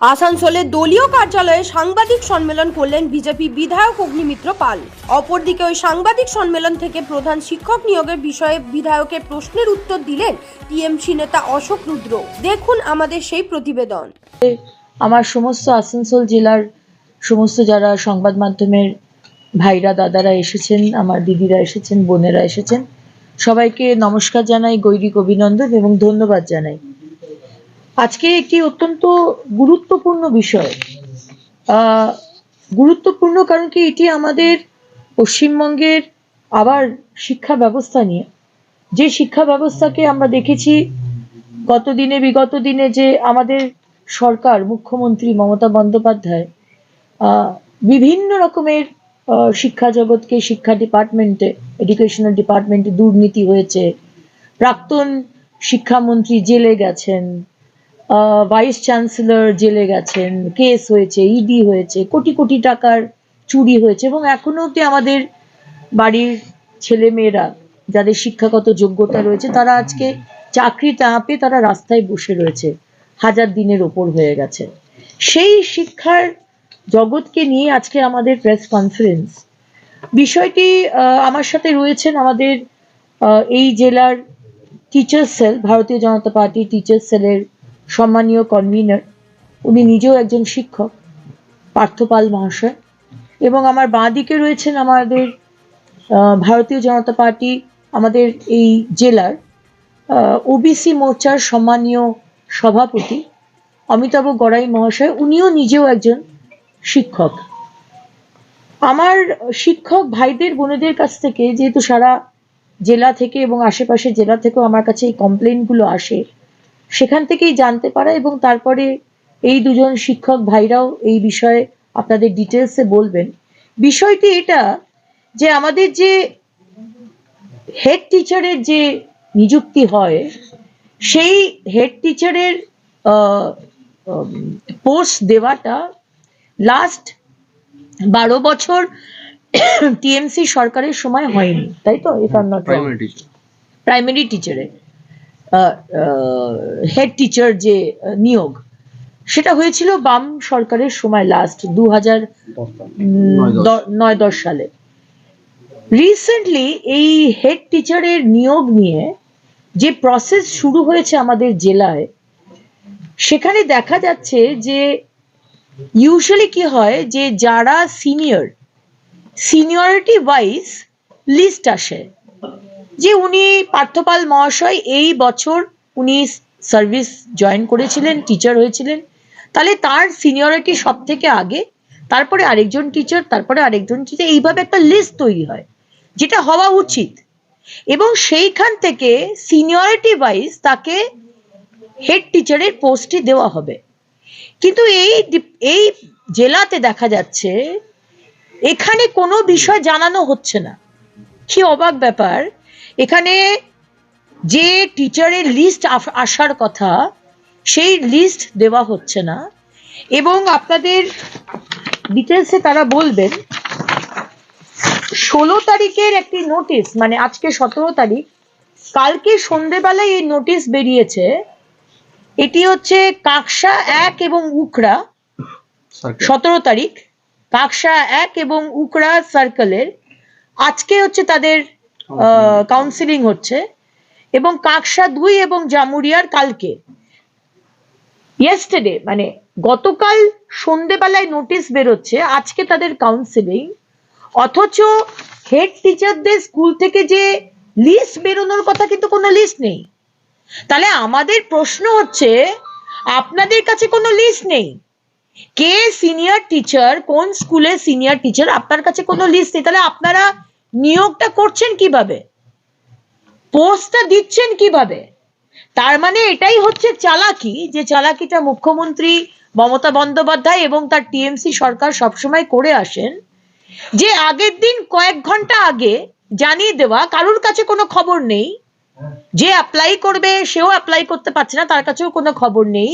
আসানসোলে দলীয় কার্যালয়ে সাংবাদিক সম্মেলন করলেন বিজেপি বিধায়ক অগ্নিমিত্র পাল। অপরদিকে ওই সাংবাদিক সম্মেলন থেকে প্রধান শিক্ষক নিয়োগের বিষয়ে বিধায়কের প্রশ্নের উত্তর দিলেন টিএমসি নেতা অশোক রুদ্র। দেখুন আমাদের সেই প্রতিবেদন। আমার সমস্ত আসানসোল জেলার সমস্ত যারা সংবাদ মাধ্যমের ভাইরা দাদারা এসেছেন, আমার দিদিরা এসেছেন, বোনেরা এসেছেন, সবাইকে নমস্কার জানাই, গৈরিক অভিনন্দন এবং ধন্যবাদ জানাই। আজকে একটি অত্যন্ত গুরুত্বপূর্ণ বিষয়, গুরুত্বপূর্ণ কারণ কি এটি আমাদের পশ্চিমবঙ্গের আবার শিক্ষা ব্যবস্থা নিয়ে, যে শিক্ষা ব্যবস্থাকে আমরা দেখেছি বিগত দিনে যে আমাদের সরকার, মুখ্যমন্ত্রী মমতা বন্দ্যোপাধ্যায় বিভিন্ন রকমের শিক্ষা জগৎকে, শিক্ষা ডিপার্টমেন্টে, এডুকেশনাল ডিপার্টমেন্টে দুর্নীতি হয়েছে, প্রাক্তন শিক্ষামন্ত্রী জেলে গেছেন, ভাইস চ্যান্সেলর জেলে গেছেন, কেস হয়েছে, ইডি হয়েছে, কোটি কোটি টাকার চুরি হয়েছে এবং এখনো অব্দি আমাদের বাড়ির ছেলে মেয়েরা যাদের শিক্ষাগত যোগ্যতা রয়েছে তারা আজকে চাকরি না পেয়ে তারা রাস্তায় বসে রয়েছে, 1000 দিনের ওপর হয়ে গেছে। সেই শিক্ষার জগৎকে নিয়ে আজকে আমাদের প্রেস কনফারেন্স। বিষয়টি আমার সাথে রয়েছেন আমাদের এই জেলার টিচার্স সেল, ভারতীয় জনতা পার্টি টিচার্স সেলের সম্মানীয় কনভিনার, উনি নিজেও একজন শিক্ষক, পার্থ পাল মহাশয়, এবং আমার বাঁ দিকে রয়েছেন আমাদের ভারতীয় জনতা পার্টি আমাদের এই জেলার ওবিসি মোর্চার সম্মানীয় সভাপতি অমিতাভ গড়াই মহাশয়, উনিও নিজেও একজন শিক্ষক। আমার শিক্ষক ভাইদের বোনেদের কাছ থেকে, যেহেতু সারা জেলা থেকে এবং আশেপাশের জেলা থেকেও আমার কাছে এই কমপ্লেনগুলো আসে, সেখান থেকেই জানতে পারা এবং তারপরে এই দুজন শিক্ষক ভাইরাও এই বিষয়ে আপনাদের ডিটেলসে বলবেন। বিষয়টি এটা যে আমাদের যে হেড টিচারের যে নিযুক্তি হয়, সেই হেড টিচারের পোস্ট দেওয়াটা লাস্ট 12 বছর টিএমসি সরকারের সময় হয়নি, তাই তো? প্রাইমারি টিচারের হেড টিচার যে নিয়োগ, সেটা হয়েছিল বাম সরকারের সময়, লাস্ট 2009-10 সালে। রিসেন্টলি এই হেড টিচারের নিয়োগ নিয়ে যে প্রসেস শুরু হয়েছে আমাদের জেলায়, সেখানে দেখা যাচ্ছে যে ইউজুয়ালি কি হয় যে যারা সিনিয়রিটি ওয়াইজ লিস্ট আসে, যে উনি পার্থপাল মহাশয় এই বছর উনি সার্ভিস জয়েন করেছিলেন, টিচার হয়েছিলেন, তাহলে তার সিনিয়রিটি সব থেকে আগে, তারপরে আরেকজন টিচার, তারপরে আরেকজন টিচার, এইভাবে একটা লিস্ট তৈরি হয়, যেটা হওয়া উচিত, এবং সেইখান থেকে সিনিয়রিটি ওয়াইজ তাকে হেড টিচারের পোস্টটি দেওয়া হবে। কিন্তু এই জেলাতে দেখা যাচ্ছে এখানে কোনো বিষয় জানানো হচ্ছে না। কি অবাক ব্যাপার, এখানে যে টিচারের লিস্ট আসার কথা সেই লিস্ট দেওয়া হচ্ছে না, এবং আপনাদের ডিটেলসে তারা বলবেন 16 তারিখের একটি নোটিশ, মানে আজকে 17 তারিখ, কালকে সন্ধ্যেবেলায় এই নোটিশ বেরিয়েছে। এটি হচ্ছে কাকসা 1 এবং উকড়া, 17 তারিখ কাকসা 1 এবং উকড়া সার্কেলের আজকে হচ্ছে তাদের কাউন্সিলিং হচ্ছে, এবং কাকসা 2 এবং জামুরিয়ার কালকে। ইয়েস্টারডে মানে গতকাল সন্ধ্যেবেলায় নোটিশ বেরোচ্ছে, আজকে তাদের কাউন্সিলিং, অথচ হেড টিচারদের স্কুল থেকে যে লিস্ট বেরোনোর কথা কিন্তু কোনো লিস্ট নেই। তাহলে আমাদের প্রশ্ন হচ্ছে, আপনাদের কাছে কোনো লিস্ট নেই, কে সিনিয়র টিচার, কোন স্কুলে সিনিয়র টিচার, আপনার কাছে কোনো লিস্ট নেই, তাহলে আপনারা নিয়োগটা করছেন কিভাবে, পোস্টটা দিচ্ছেন কিভাবে? তার মানে এটাই হচ্ছে চালাকি, যে চালাকিটা মুখ্যমন্ত্রী মমতা বন্দ্যোপাধ্যায় এবং তার টিএমসি সরকার সবসময় করে আসেন, যে আগের দিন কয়েক ঘন্টা আগে জানিয়ে দেওয়া, কারোর কাছে কোনো খবর নেই, যে অ্যাপ্লাই করবে সেও অ্যাপ্লাই করতে পারছে না, তার কাছেও কোনো খবর নেই।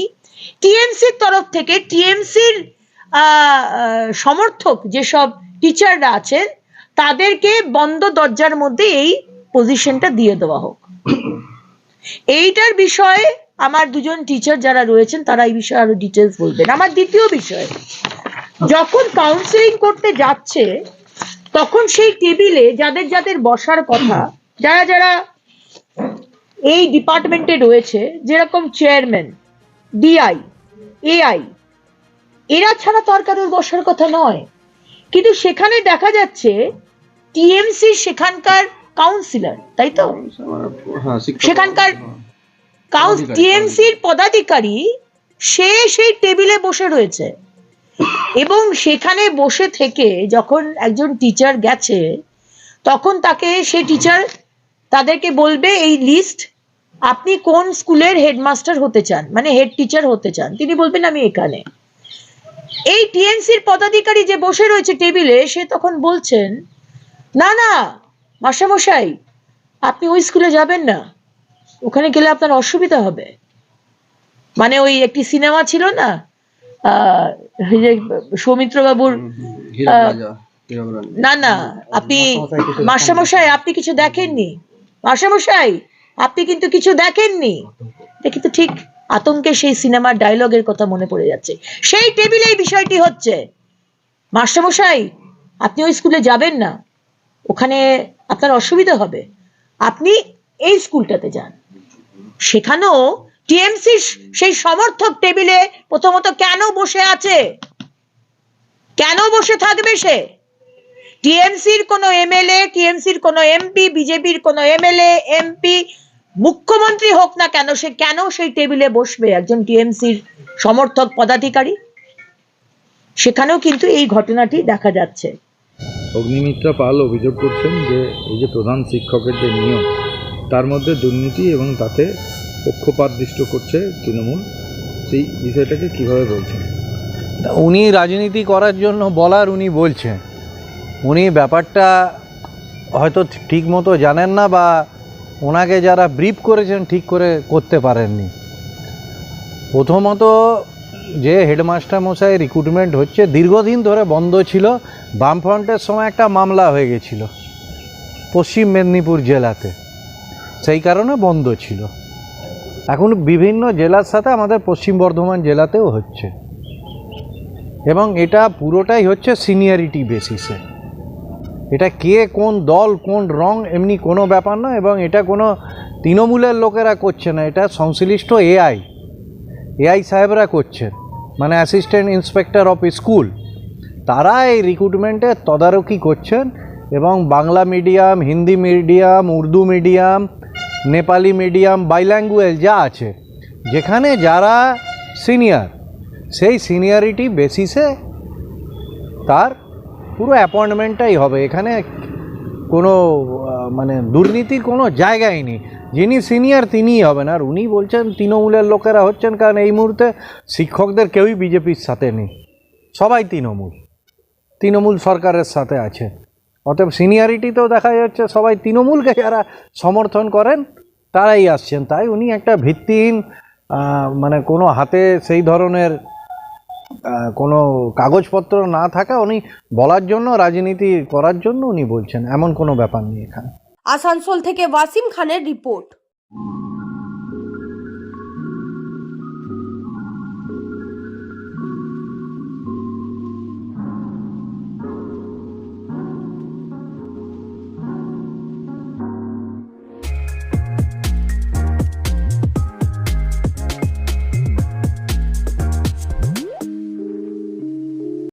টিএমসির তরফ থেকে টিএমসির সমর্থক যেসব টিচাররা আছেন তাদেরকে বন্ধ দরজার মধ্যে এই পজিশনটা দিয়ে দেওয়া হোক। এইটার বিষয়ে আমার দুজন টিচার যারা রয়েছেন তারা এই বিষয়ে আরো ডিটেলস বলবেন। আমার দ্বিতীয় বিষয়, যখন কাউন্সিলিং করতে যাচ্ছে তখন সেই টেবিলে যাদের যাদের বসার কথা, যারা যারা এই ডিপার্টমেন্টে রয়েছে, যেরকম চেয়ারম্যান, ডিআই, এআই, এরা ছাড়া তো আর কারোর বসার কথা নয়। কিন্তু সেখানে দেখা যাচ্ছে টিএমসি সেখানকার কাউন্সিলর, তাই তো, সেখানকার টিএমসির পদাধিকারী, সে সেই টেবিলে বসে রয়েছে এবং সেখানে বসে থেকে যখন একজন টিচার গেছে তখন তাকে সে টিচার তাদেরকে বলবে এই লিস্ট, আপনি কোন স্কুলের হেডমাস্টার হতে চান, মানে হেড টিচার হতে চান, তিনি বলবেন আমি এখানে। এই টিএমসির পদাধিকারী যে বসে রয়েছে টেবিলে, সে তখন বলছেন না না মাস্টারমশাই, আপনি ওই স্কুলে যাবেন না, ওখানে গেলে আপনার অসুবিধা হবে। মানে ওই একটি সিনেমা ছিল না, সৌমিত্র বাবুর, না না আপনি মাস্টারমশাই আপনি কিছু দেখেননি, মাস্টারমশাই আপনি কিন্তু কিছু দেখেননি, এটা কিন্তু ঠিক আতঙ্কে সেই সিনেমার ডায়লগের কথা মনে পড়ে যাচ্ছে। সেই টেবিলে এই বিষয়টি হচ্ছে, মাস্টারমশাই আপনি ওই স্কুলে যাবেন না, ওখানে আপনার অসুবিধা হবে, আপনি এই স্কুলটাতে যান। সেখানেও টিএমসি সেই সমর্থক টেবিলে প্রথমত কেন বসে আছে, কেন বসে থাকবে সে? টিএমসির কোনো এমএলএ, টিএমসির কোনো এমপি, বিজেপির কোনো এমএলএ, এমপি, মুখ্যমন্ত্রী হোক না কেন, সে কেন সেই টেবিলে বসবে একজন টিএমসির সমর্থক পদাধিকারী? সেখানেও কিন্তু এই ঘটনাটি দেখা যাচ্ছে। অগ্নিমিত্রা পাল অভিযোগ করছেন যে এই যে প্রধান শিক্ষকের যে নিয়োগ, তার মধ্যে দুর্নীতি এবং তাতে পক্ষপাতদৃষ্ট করছে তৃণমূল, সেই বিষয়টাকে কিভাবে বলছেন? উনি রাজনীতি করার জন্য বলার উনি বলছেন, উনি ব্যাপারটা হয়তো ঠিক মতো জানেন না বা ওনাকে যারা ব্রিফ করেছেন ঠিক করে করতে পারেননি। প্রথমত যে হেডমাস্টার মশাই রিক্রুটমেন্ট হচ্ছে দীর্ঘদিন ধরে বন্ধ ছিল, বামফ্রন্টের সময় একটা মামলা হয়ে গেছিল পশ্চিম মেদিনীপুর জেলাতে, সেই কারণে বন্ধ ছিল। এখন বিভিন্ন জেলার সাথে আমাদের পশ্চিম বর্ধমান জেলাতেও হচ্ছে এবং এটা পুরোটাই হচ্ছে সিনিয়রিটি বেসিসে। এটা কে কোন দল কোন রং এমনি কোনো ব্যাপার না, এবং এটা কোনো তৃণমূলের লোকেরা করছে না, এটা সংশ্লিষ্ট এআই সাহেবরা করছেন, মানে অ্যাসিস্ট্যান্ট ইন্সপেক্টর অফ স্কুল, তারা এই রিক্রুটমেন্টের তদারকি করছেন এবং Bangla medium, Hindi medium, Urdu medium, Nepali medium, bilanguage যা আছে, যেখানে যারা সিনিয়র, সেই সিনিয়রিটি বেসিসে তার পুরো অ্যাপয়েন্টমেন্টটাই হবে। এখানে কোনো মানে দুর্নীতির কোনো জায়গাই নেই, যিনি সিনিয়র তিনিই হবেন। আর উনি বলছেন তৃণমূলের লোকেরা হচ্ছেন, কারণ এই মুহূর্তে শিক্ষকদের কেউই বিজেপির সাথে নেই, সবাই তৃণমূল সরকারের সাথে আছে। অতএব সিনিয়রিটিতেও দেখা যাচ্ছে সবাই তৃণমূলকে যারা সমর্থন করেন তারাই আসছেন। তাই উনি একটা ভিত্তিহীন মানে কোনো হাতে সেই ধরনের কোনো কাগজপত্র না থাকা উনি বলার জন্য, রাজনীতি করার জন্য উনি বলছেন, এমন কোনো ব্যাপার নেই এখানে। আসানসোল থেকে ওয়াসিম খানের রিপোর্ট।